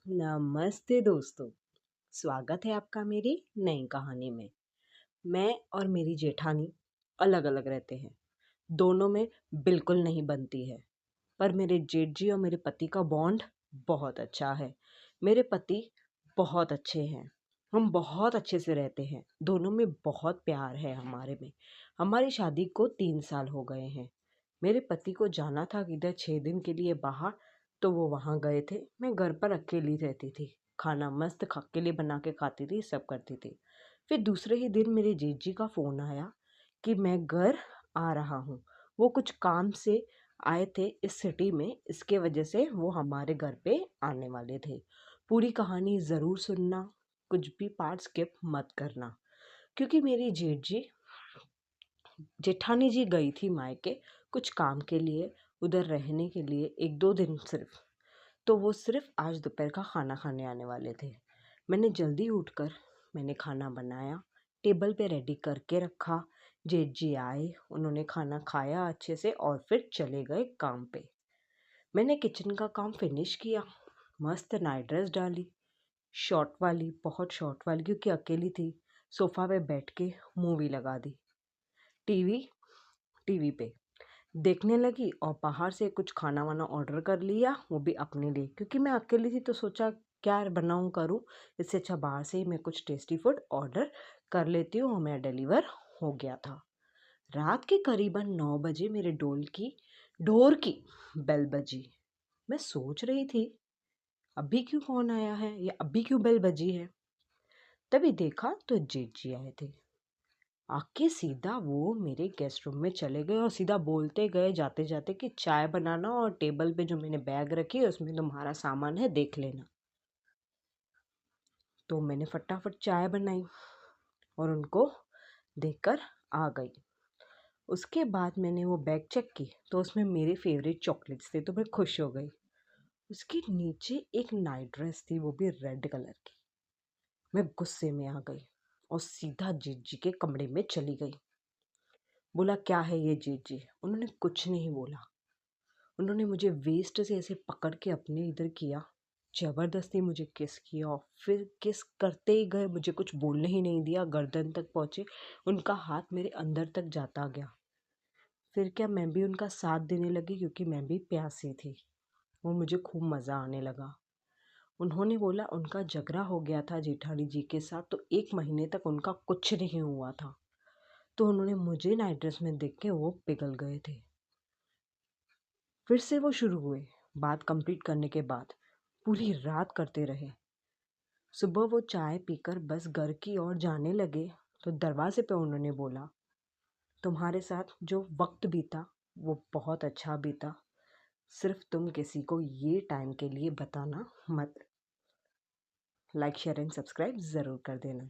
नमस्ते दोस्तों, स्वागत है आपका मेरी नई कहानी में। मैं और मेरी जेठानी अलग-अलग रहते हैं। दोनों में बिल्कुल नहीं बनती है, पर मेरे जेठ जी और मेरे पति का बॉन्ड बहुत अच्छा है। मेरे पति बहुत अच्छे हैं। हम बहुत अच्छे से रहते हैं। दोनों में बहुत प्यार है हमारे में। हमारी शादी को 3 साल हो गए हैं। मेरे पति को जाना था किधर 6 दिन के लिए बाहर, तो वो वहाँ गए थे। मैं घर पर अकेली रहती थी। खाना मस्त अकेले बना के खाती थी, सब करती थी। फिर दूसरे ही दिन मेरे जेठ जी का फ़ोन आया कि मैं घर आ रहा हूँ। वो कुछ काम से आए थे इस सिटी में, इसके वजह से वो हमारे घर पे आने वाले थे। पूरी कहानी ज़रूर सुनना, कुछ भी पार्ट स्किप मत करना, क्योंकि मेरी जेठानी जी गई थी मायके कुछ काम के लिए, उधर रहने के लिए 1-2 दिन सिर्फ। तो वो सिर्फ आज दोपहर का खाना खाने आने वाले थे। मैंने जल्दी उठकर मैंने खाना बनाया, टेबल पे रेडी करके रखा। जेठ जी आए, उन्होंने खाना खाया अच्छे से और फिर चले गए काम पे। मैंने किचन का काम फिनिश किया, मस्त नाइट ड्रेस डाली, शॉर्ट वाली, बहुत शॉर्ट वाली, क्योंकि अकेली थी। सोफ़ा पे बैठ के मूवी लगा दी। टीवी टीवी पे देखने लगी और बाहर से कुछ खाना वाना ऑर्डर कर लिया, वो भी अपने लिए, क्योंकि मैं अकेली थी तो सोचा क्या बनाऊं करूं, इससे अच्छा बाहर से ही मैं कुछ टेस्टी फूड ऑर्डर कर लेती हूँ और मेरा डिलीवर हो गया था। रात के करीबन 9 बजे मेरे डोर की बेल बजी। मैं सोच रही थी अभी क्यों कौन आया है या अभी क्यों बेल बजी है। तभी देखा तो जेठ जी आए थे। आके सीधा वो मेरे गेस्ट रूम में चले गए और सीधा बोलते गए जाते जाते कि चाय बनाना और टेबल पे जो मैंने बैग रखी है उसमें तुम्हारा सामान है, देख लेना। तो मैंने फटाफट चाय बनाई और उनको देकर आ गई। उसके बाद मैंने वो बैग चेक की तो उसमें मेरे फेवरेट चॉकलेट्स थे, तो मैं खुश हो गई। उसके नीचे एक नाइट ड्रेस थी, वो भी रेड कलर की। मैं गुस्से में आ गई और सीधा जीत जी के कमरे में चली गई। बोला क्या है ये जीत जी? उन्होंने कुछ नहीं बोला। उन्होंने मुझे वेस्ट से ऐसे पकड़ के अपने इधर किया, ज़बरदस्ती मुझे किस किया और फिर किस करते ही गए, मुझे कुछ बोलने ही नहीं दिया। गर्दन तक पहुँचे, उनका हाथ मेरे अंदर तक जाता गया। फिर क्या मैं भी उनका साथ देने लगी, क्योंकि मैं भी प्यासी थी। वो मुझे खूब मज़ा आने लगा। उन्होंने बोला उनका झगड़ा हो गया था जेठानी जी के साथ, तो 1 महीने तक उनका कुछ नहीं हुआ था। तो उन्होंने मुझे नाइट ड्रेस में देख के वो पिघल गए थे। फिर से वो शुरू हुए। बात कंप्लीट करने के बाद पूरी रात करते रहे। सुबह वो चाय पीकर बस घर की ओर जाने लगे तो दरवाजे पे उन्होंने बोला, तुम्हारे साथ जो वक्त बीता वो बहुत अच्छा बीता, सिर्फ तुम किसी को ये टाइम के लिए बताना मत। लाइक शेयर एंड सब्सक्राइब ज़रूर कर देना।